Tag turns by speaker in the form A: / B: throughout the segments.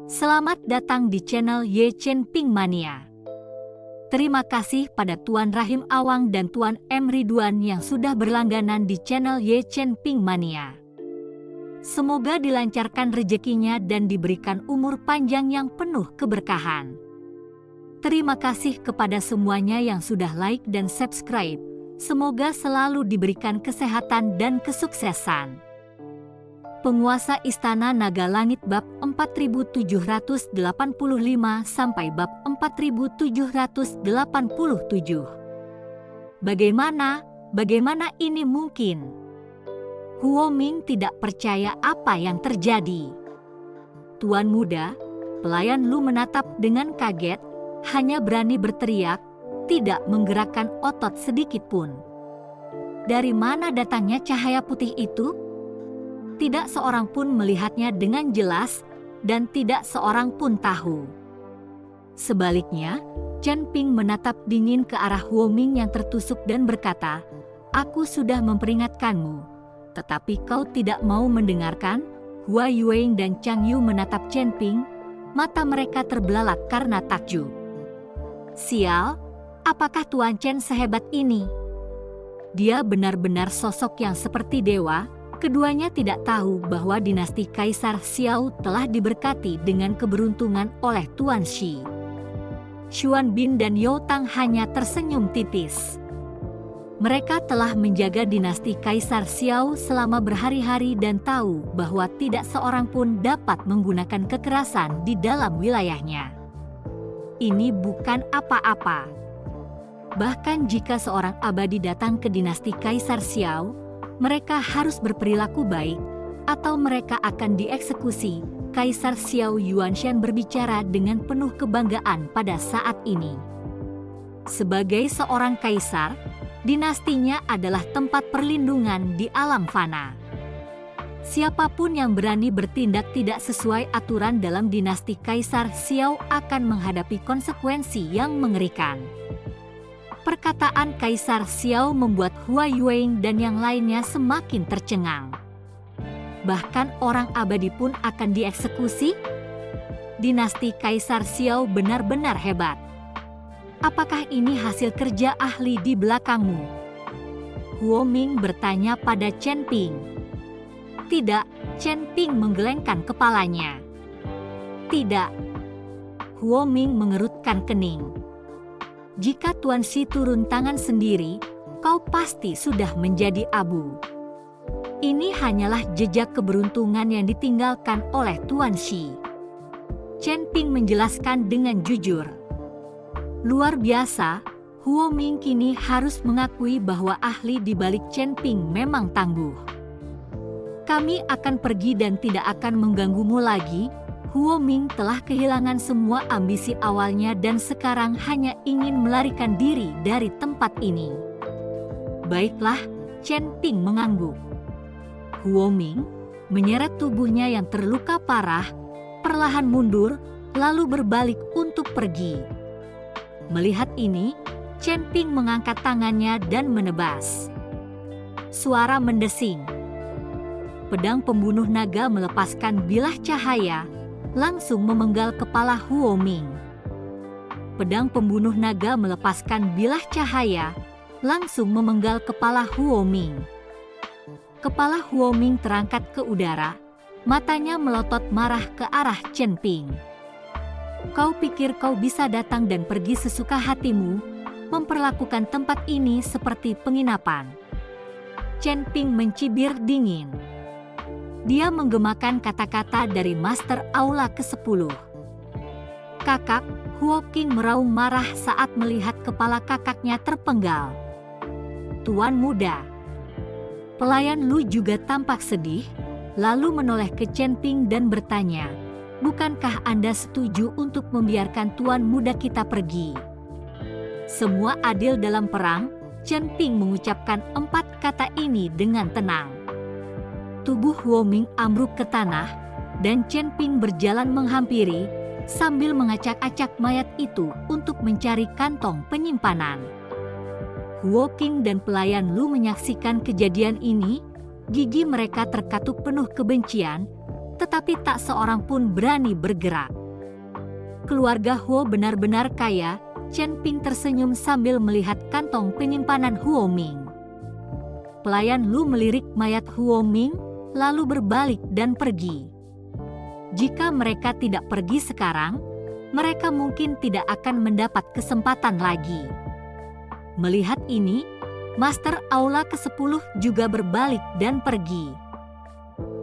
A: Selamat datang di channel Ye Chen Ping Mania. Terima kasih pada Tuan Rahim Awang dan Tuan M. Ridwan yang sudah berlangganan di channel Ye Chen Ping Mania. Semoga dilancarkan rezekinya dan diberikan umur panjang yang penuh keberkahan. Terima kasih kepada semuanya yang sudah like dan subscribe. Semoga selalu diberikan kesehatan dan kesuksesan. Penguasa Istana Naga Langit bab 4785 sampai bab 4787. Bagaimana ini mungkin? Huo Ming tidak percaya apa yang terjadi. Tuan muda, pelayan Lu menatap dengan kaget, hanya berani berteriak, tidak menggerakkan otot sedikit pun. Dari mana datangnya cahaya putih itu? Tidak seorang pun melihatnya dengan jelas, dan tidak seorang pun tahu. Sebaliknya, Chen Ping menatap dingin ke arah Huo Ming yang tertusuk dan berkata, "Aku sudah memperingatkanmu, tetapi kau tidak mau mendengarkan." Hua Yueng dan Chang Yu menatap Chen Ping, mata mereka terbelalak karena takjub. "Sial, apakah Tuan Chen sehebat ini? Dia benar-benar sosok yang seperti dewa." Keduanya tidak tahu bahwa dinasti Kaisar Xiao telah diberkati dengan keberuntungan oleh Tuan Shi. Xuan Bin dan You Tang hanya tersenyum tipis. Mereka telah menjaga dinasti Kaisar Xiao selama berhari-hari dan tahu bahwa tidak seorang pun dapat menggunakan kekerasan di dalam wilayahnya. Ini bukan apa-apa. Bahkan jika seorang abadi datang ke dinasti Kaisar Xiao, mereka harus berperilaku baik, atau mereka akan dieksekusi. Kaisar Xiao Yuanshan berbicara dengan penuh kebanggaan pada saat ini. Sebagai seorang kaisar, dinastinya adalah tempat perlindungan di alam fana. Siapapun yang berani bertindak tidak sesuai aturan dalam dinasti Kaisar Xiao akan menghadapi konsekuensi yang mengerikan. Perkataan Kaisar Xiao membuat Hua Yueng dan yang lainnya semakin tercengang. Bahkan orang abadi pun akan dieksekusi? Dinasti Kaisar Xiao benar-benar hebat. Apakah ini hasil kerja ahli di belakangmu? Huo Ming bertanya pada Chen Ping. Tidak, Chen Ping menggelengkan kepalanya. Tidak. Huo Ming mengerutkan kening. Jika Tuan Shi turun tangan sendiri, kau pasti sudah menjadi abu. Ini hanyalah jejak keberuntungan yang ditinggalkan oleh Tuan Shi. Chen Ping menjelaskan dengan jujur. Luar biasa, Huo Ming kini harus mengakui bahwa ahli di balik Chen Ping memang tangguh. Kami akan pergi dan tidak akan mengganggumu lagi. Huo Ming telah kehilangan semua ambisi awalnya dan sekarang hanya ingin melarikan diri dari tempat ini. Baiklah, Chen Ping mengangguk. Huo Ming menyeret tubuhnya yang terluka parah, perlahan mundur, lalu berbalik untuk pergi. Melihat ini, Chen Ping mengangkat tangannya dan menebas. Suara mendesing. Pedang pembunuh naga melepaskan bilah cahaya, langsung memenggal kepala Huo Ming. Pedang pembunuh naga melepaskan bilah cahaya, langsung memenggal kepala Huo Ming. Kepala Huo Ming terangkat ke udara, matanya melotot marah ke arah Chen Ping. Kau pikir kau bisa datang dan pergi sesuka hatimu, memperlakukan tempat ini seperti penginapan? Chen Ping mencibir dingin. Dia menggemakan kata-kata dari Master Aula ke-10. Kakak, Huo King meraung marah saat melihat kepala kakaknya terpenggal. Tuan muda. Pelayan Lu juga tampak sedih, lalu menoleh ke Chen Ping dan bertanya, "Bukankah Anda setuju untuk membiarkan tuan muda kita pergi?" Semua adil dalam perang. Chen Ping mengucapkan 4 kata ini dengan tenang. Tubuh Huo Ming ambruk ke tanah, dan Chen Ping berjalan menghampiri, sambil mengacak-acak mayat itu untuk mencari kantong penyimpanan. Huo King dan pelayan Lu menyaksikan kejadian ini, gigi mereka terkatup penuh kebencian, tetapi tak seorang pun berani bergerak. Keluarga Huo benar-benar kaya. Chen Ping tersenyum sambil melihat kantong penyimpanan Huo Ming. Pelayan Lu melirik mayat Huo Ming, lalu berbalik dan pergi. Jika mereka tidak pergi sekarang, mereka mungkin tidak akan mendapat kesempatan lagi. Melihat ini, Master Aula ke-10 juga berbalik dan pergi.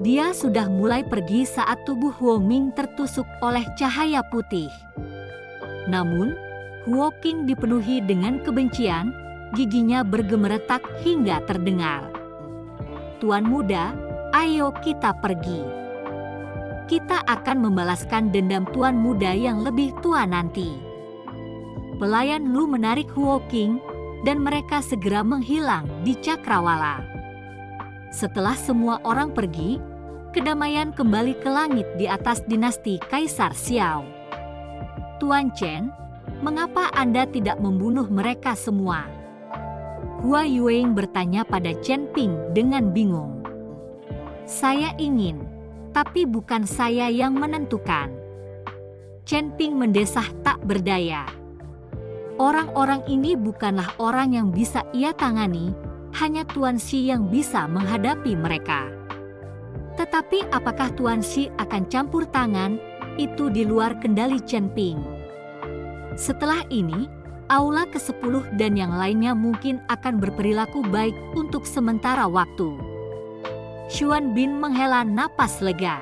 A: Dia sudah mulai pergi saat tubuh Huo Ming tertusuk oleh cahaya putih. Namun, Huo Qing dipenuhi dengan kebencian, giginya bergemeretak hingga terdengar. "Tuan muda, ayo kita pergi. Kita akan membalaskan dendam tuan muda yang lebih tua nanti." Pelayan Lu menarik Huo Qing, dan mereka segera menghilang di cakrawala. Setelah semua orang pergi, kedamaian kembali ke langit di atas dinasti Kaisar Xiao. "Tuan Chen, mengapa Anda tidak membunuh mereka semua?" Hua Yueing bertanya pada Chen Ping dengan bingung. "Saya ingin, tapi bukan saya yang menentukan." Chen Ping mendesah tak berdaya. Orang-orang ini bukanlah orang yang bisa ia tangani, hanya Tuan Xi yang bisa menghadapi mereka. Tetapi apakah Tuan Xi akan campur tangan, itu di luar kendali Chen Ping. Setelah ini, Aula ke-10 dan yang lainnya mungkin akan berperilaku baik untuk sementara waktu. Xuan Bin menghela napas lega.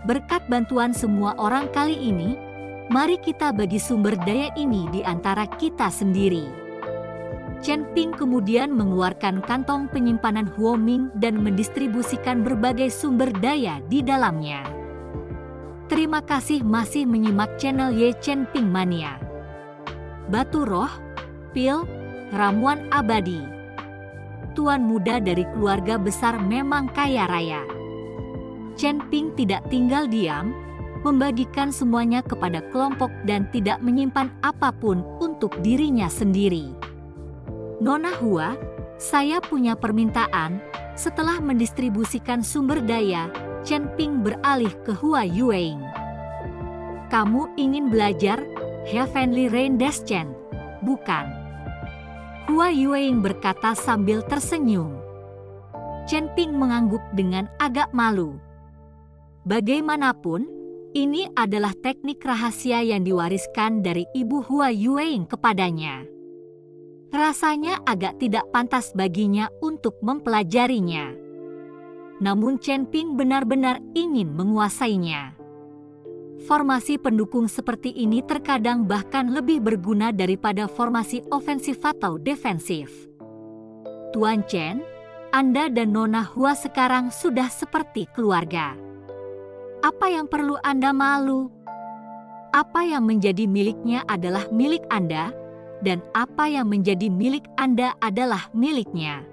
A: "Berkat bantuan semua orang kali ini, mari kita bagi sumber daya ini di antara kita sendiri." Chen Ping kemudian mengeluarkan kantong penyimpanan Huo Ming dan mendistribusikan berbagai sumber daya di dalamnya. Terima kasih masih menyimak channel Ye Chen Ping Mania. Batu roh, pil, ramuan abadi. Tuan muda dari keluarga besar memang kaya raya. Chen Ping tidak tinggal diam, membagikan semuanya kepada kelompok dan tidak menyimpan apapun untuk dirinya sendiri. "Nona Hua, saya punya permintaan." Setelah mendistribusikan sumber daya, Chen Ping beralih ke Hua Yueing. "Kamu ingin belajar Heavenly Rain Descent, bukan?" Hua Yueing berkata sambil tersenyum. Chen Ping mengangguk dengan agak malu. Bagaimanapun, ini adalah teknik rahasia yang diwariskan dari ibu Hua Yueing kepadanya. Rasanya agak tidak pantas baginya untuk mempelajarinya. Namun Chen Ping benar-benar ingin menguasainya. Formasi pendukung seperti ini terkadang bahkan lebih berguna daripada formasi ofensif atau defensif. "Tuan Chen, Anda dan Nona Hua sekarang sudah seperti keluarga. Apa yang perlu Anda malu? Apa yang menjadi miliknya adalah milik Anda, dan apa yang menjadi milik Anda adalah miliknya."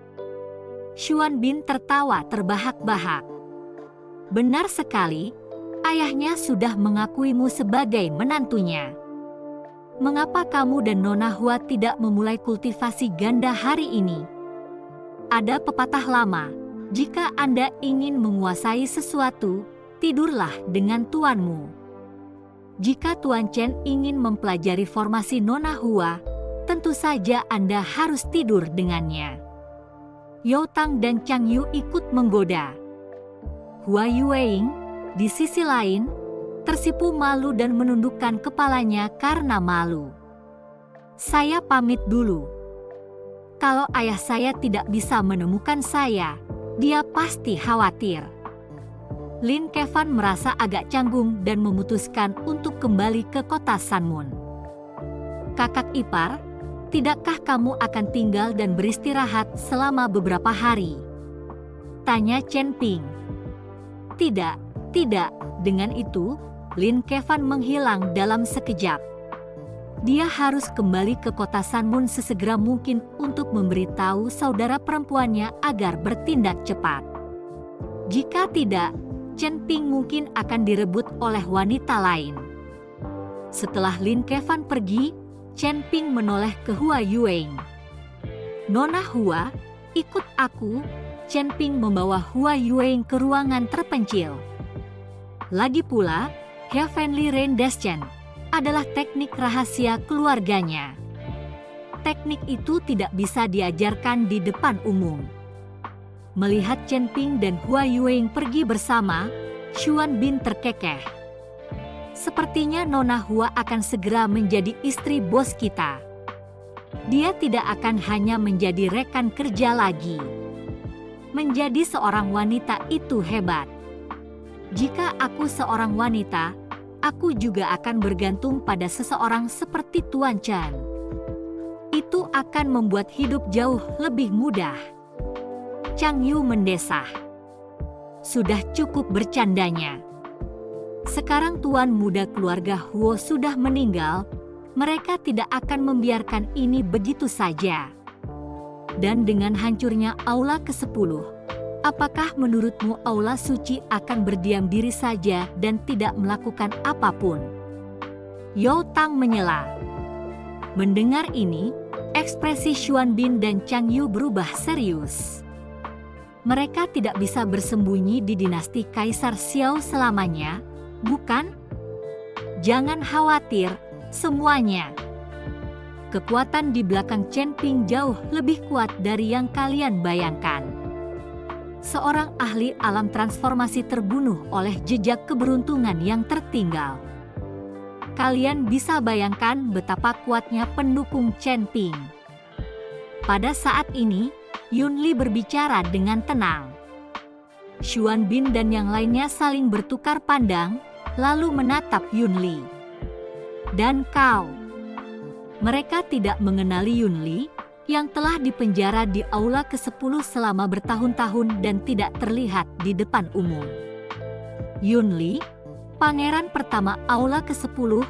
A: Xuan Bin tertawa terbahak-bahak. "Benar sekali, ayahnya sudah mengakuimu sebagai menantunya. Mengapa kamu dan Nona Hua tidak memulai kultivasi ganda hari ini? Ada pepatah lama, jika Anda ingin menguasai sesuatu, tidurlah dengan tuanmu. Jika Tuan Chen ingin mempelajari formasi Nona Hua, tentu saja Anda harus tidur dengannya." Yao Tang dan Chang Yu ikut menggoda. Hua Yueing, di sisi lain, tersipu malu dan menundukkan kepalanya karena malu. "Saya pamit dulu. Kalau ayah saya tidak bisa menemukan saya, dia pasti khawatir." Lin Kevan merasa agak canggung dan memutuskan untuk kembali ke kota Sanmun. "Kakak ipar, tidakkah kamu akan tinggal dan beristirahat selama beberapa hari?" tanya Chen Ping. Tidak. Dengan itu, Lin Kevan menghilang dalam sekejap. Dia harus kembali ke kota Sanmun sesegera mungkin untuk memberitahu saudara perempuannya agar bertindak cepat. Jika tidak, Chen Ping mungkin akan direbut oleh wanita lain. Setelah Lin Kevan pergi, Chen Ping menoleh ke Hua Yueing. "Nona Hua, ikut aku." Chen Ping membawa Hua Yueing ke ruangan terpencil. Lagi pula, Heavenly Rain Descent, adalah teknik rahasia keluarganya. Teknik itu tidak bisa diajarkan di depan umum. Melihat Chen Ping dan Hua Yuing pergi bersama, Xuan Bin terkekeh. Sepertinya Nona Hua akan segera menjadi istri bos kita. Dia tidak akan hanya menjadi rekan kerja lagi. Menjadi seorang wanita itu hebat. Jika aku seorang wanita, aku juga akan bergantung pada seseorang seperti Tuan Chen. Itu akan membuat hidup jauh lebih mudah. Chang Yu mendesah. Sudah cukup bercandanya. Sekarang tuan muda keluarga Huo sudah meninggal, mereka tidak akan membiarkan ini begitu saja. Dan dengan hancurnya Aula ke-10, apakah menurutmu Aula Suci akan berdiam diri saja dan tidak melakukan apapun? Yao Tang menyela. Mendengar ini, ekspresi Xuan Bin dan Chang Yu berubah serius. Mereka tidak bisa bersembunyi di dinasti Kaisar Xiao selamanya, bukan? Jangan khawatir, semuanya. Kekuatan di belakang Chen Ping jauh lebih kuat dari yang kalian bayangkan. Seorang ahli alam transformasi terbunuh oleh jejak keberuntungan yang tertinggal. Kalian bisa bayangkan betapa kuatnya pendukung Chen Ping. Pada saat ini, Yun Li berbicara dengan tenang. Xuan Bin dan yang lainnya saling bertukar pandang, lalu menatap Yun Li. Dan kau? Mereka tidak mengenali Yun Li, yang telah dipenjara di Aula ke-10 selama bertahun-tahun dan tidak terlihat di depan umum. Yun Li, pangeran pertama Aula ke-10,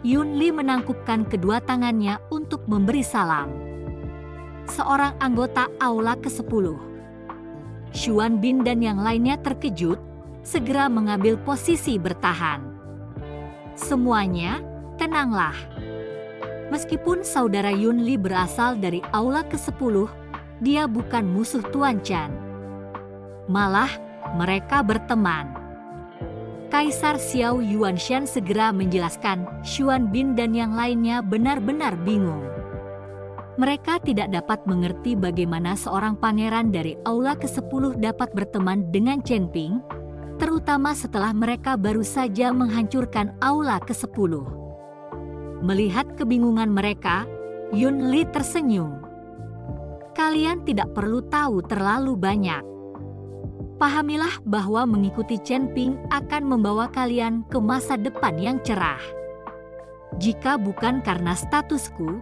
A: Yun Li menangkupkan kedua tangannya untuk memberi salam. Seorang anggota Aula ke-10. Xuan Bin dan yang lainnya terkejut, segera mengambil posisi bertahan. Semuanya, tenanglah. Meskipun saudara Yun Li berasal dari Aula ke-10, dia bukan musuh Tuan Chen. Malah, mereka berteman. Kaisar Xiao Yuanshan segera menjelaskan, Xuan Bin dan yang lainnya benar-benar bingung. Mereka tidak dapat mengerti bagaimana seorang pangeran dari Aula ke-10 dapat berteman dengan Chen Ping, terutama setelah mereka baru saja menghancurkan Aula ke-10. Melihat kebingungan mereka, Yun Li tersenyum. Kalian tidak perlu tahu terlalu banyak. Pahamilah bahwa mengikuti Chen Ping akan membawa kalian ke masa depan yang cerah. Jika bukan karena statusku,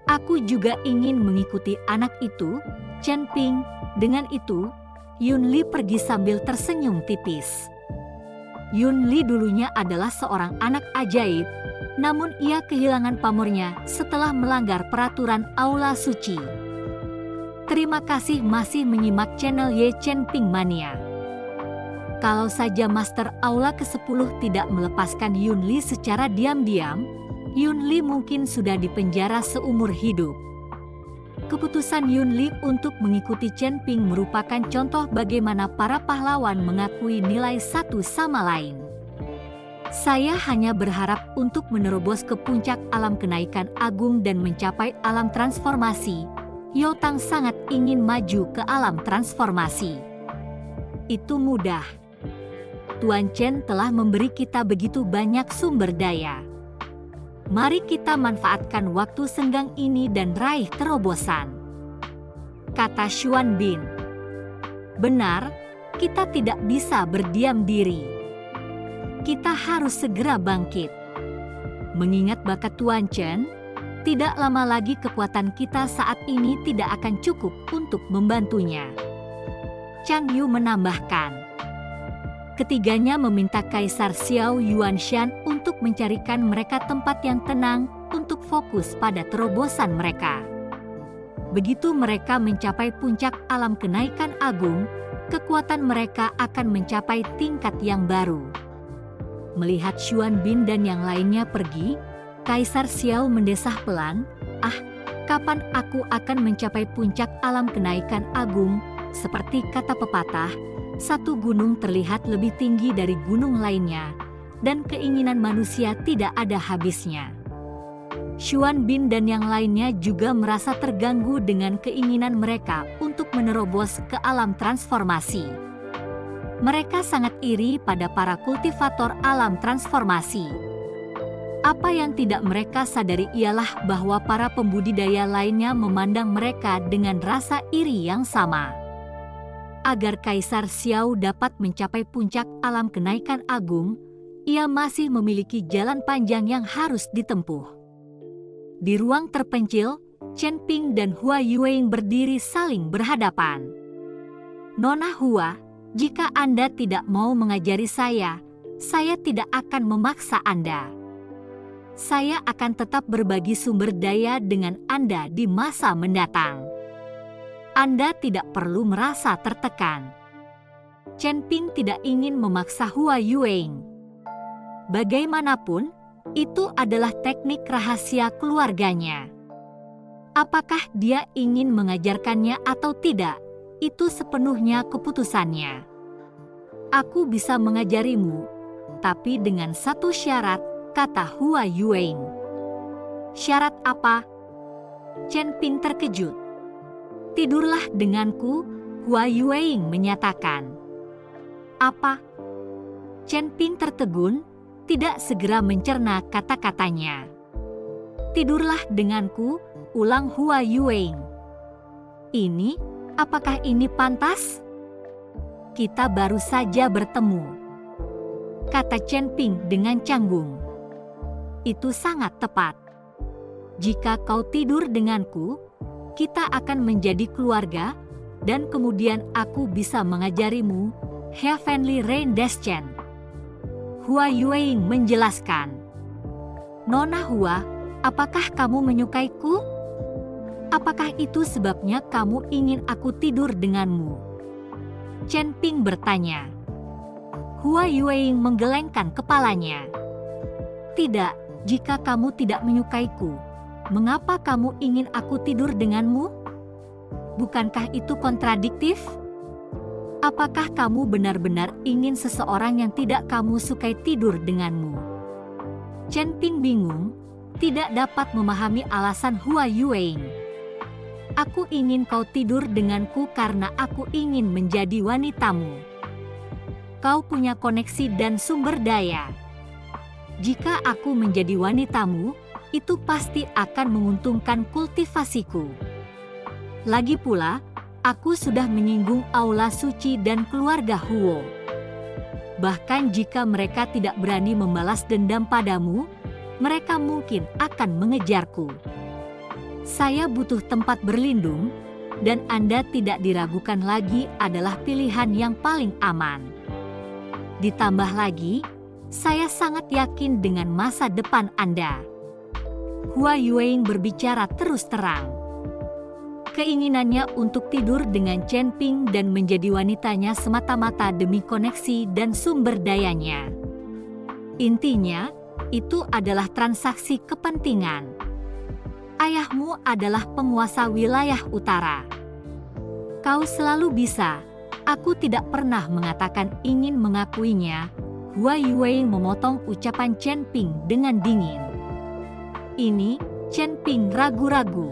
A: aku juga ingin mengikuti anak itu, Chen Ping. Dengan itu, Yun Li pergi sambil tersenyum tipis. Yun Li dulunya adalah seorang anak ajaib, namun ia kehilangan pamornya setelah melanggar peraturan Aula Suci. Terima kasih masih menyimak channel Ye Chen Ping Mania. Kalau saja Master Aula ke-10 tidak melepaskan Yun Li secara diam-diam, Yun Li mungkin sudah dipenjara seumur hidup. Keputusan Yun Li untuk mengikuti Chen Ping merupakan contoh bagaimana para pahlawan mengakui nilai satu sama lain. Saya hanya berharap untuk menerobos ke puncak alam kenaikan agung dan mencapai alam transformasi. Yao Tang sangat ingin maju ke alam transformasi. Itu mudah. Tuan Chen telah memberi kita begitu banyak sumber daya. Mari kita manfaatkan waktu senggang ini dan raih terobosan, kata Xuan Bin. Benar, kita tidak bisa berdiam diri. Kita harus segera bangkit. Mengingat bakat Tuan Chen, tidak lama lagi kekuatan kita saat ini tidak akan cukup untuk membantunya. Chang Yu menambahkan. Ketiganya meminta Kaisar Xiao Yuanshan untuk mencarikan mereka tempat yang tenang untuk fokus pada terobosan mereka. Begitu mereka mencapai puncak alam kenaikan agung, kekuatan mereka akan mencapai tingkat yang baru. Melihat Xuan Bin dan yang lainnya pergi, Kaisar Xiao mendesah pelan, kapan aku akan mencapai puncak alam kenaikan agung? Seperti kata pepatah, satu gunung terlihat lebih tinggi dari gunung lainnya, dan keinginan manusia tidak ada habisnya. Xuan Bin dan yang lainnya juga merasa terganggu dengan keinginan mereka untuk menerobos ke alam transformasi. Mereka sangat iri pada para kultivator alam transformasi. Apa yang tidak mereka sadari ialah bahwa para pembudidaya lainnya memandang mereka dengan rasa iri yang sama. Agar Kaisar Xiao dapat mencapai puncak alam kenaikan agung, ia masih memiliki jalan panjang yang harus ditempuh. Di ruang terpencil, Chen Ping dan Hua Yueing berdiri saling berhadapan. "Nona Hua, jika Anda tidak mau mengajari saya tidak akan memaksa Anda. Saya akan tetap berbagi sumber daya dengan Anda di masa mendatang. Anda tidak perlu merasa tertekan." Chen Ping tidak ingin memaksa Hua Yueing. Bagaimanapun, itu adalah teknik rahasia keluarganya. Apakah dia ingin mengajarkannya atau tidak, itu sepenuhnya keputusannya. "Aku bisa mengajarimu, tapi dengan satu syarat," kata Hua Yueing. "Syarat apa?" Chen Ping terkejut. "Tidurlah denganku," Hua Yueing menyatakan. "Apa?" Chen Ping tertegun, tidak segera mencerna kata-katanya. "Tidurlah denganku," ulang Hua Yueing. Apakah ini pantas? Kita baru saja bertemu," kata Chen Ping dengan canggung. "Itu sangat tepat. Jika kau tidur denganku, kita akan menjadi keluarga, dan kemudian aku bisa mengajarimu Heavenly Rain Descent." Hua Yueing menjelaskan. "Nona Hua, apakah kamu menyukaiku? Apakah itu sebabnya kamu ingin aku tidur denganmu?" Chen Ping bertanya. Hua Yueing menggelengkan kepalanya. "Tidak, jika kamu tidak menyukaiku, mengapa kamu ingin aku tidur denganmu? Bukankah itu kontradiktif? Apakah kamu benar-benar ingin seseorang yang tidak kamu sukai tidur denganmu?" Chen Ping bingung, tidak dapat memahami alasan Hua Yueing. "Aku ingin kau tidur denganku karena aku ingin menjadi wanitamu. Kau punya koneksi dan sumber daya. Jika aku menjadi wanitamu, itu pasti akan menguntungkan kultivasiku. Lagi pula, aku sudah menyinggung aula suci dan keluarga Huo. Bahkan jika mereka tidak berani membalas dendam padamu, mereka mungkin akan mengejarku. Saya butuh tempat berlindung, dan Anda tidak diragukan lagi adalah pilihan yang paling aman. Ditambah lagi, saya sangat yakin dengan masa depan Anda." Hua Yueing berbicara terus terang. Keinginannya untuk tidur dengan Chen Ping dan menjadi wanitanya semata-mata demi koneksi dan sumber dayanya. Intinya, itu adalah transaksi kepentingan. Ayahmu adalah penguasa wilayah utara. Kau selalu bisa, aku tidak pernah mengatakan ingin mengakuinya. Hua Yueing memotong ucapan Chen Ping dengan dingin. Chen Ping ragu-ragu.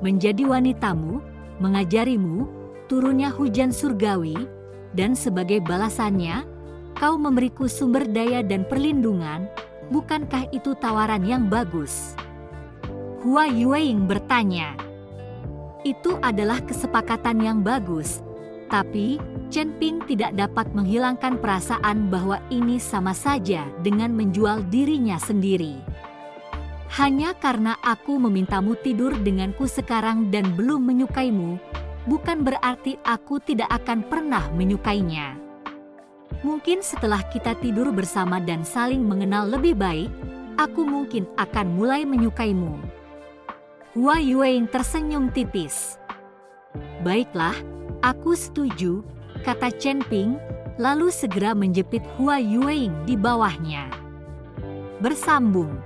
A: "Menjadi wanitamu, mengajarimu, turunnya hujan surgawi, dan sebagai balasannya, kau memberiku sumber daya dan perlindungan, bukankah itu tawaran yang bagus?" Hua Yueing bertanya. "Itu adalah kesepakatan yang bagus, tapi Chen Ping tidak dapat menghilangkan perasaan bahwa ini sama saja dengan menjual dirinya sendiri. Hanya karena aku memintamu tidur denganku sekarang dan belum menyukaimu, bukan berarti aku tidak akan pernah menyukainya. Mungkin setelah kita tidur bersama dan saling mengenal lebih baik, aku mungkin akan mulai menyukaimu." Hua Yueing tersenyum tipis. "Baiklah, aku setuju," kata Chen Ping, lalu segera menjepit Hua Yueing di bawahnya. Bersambung.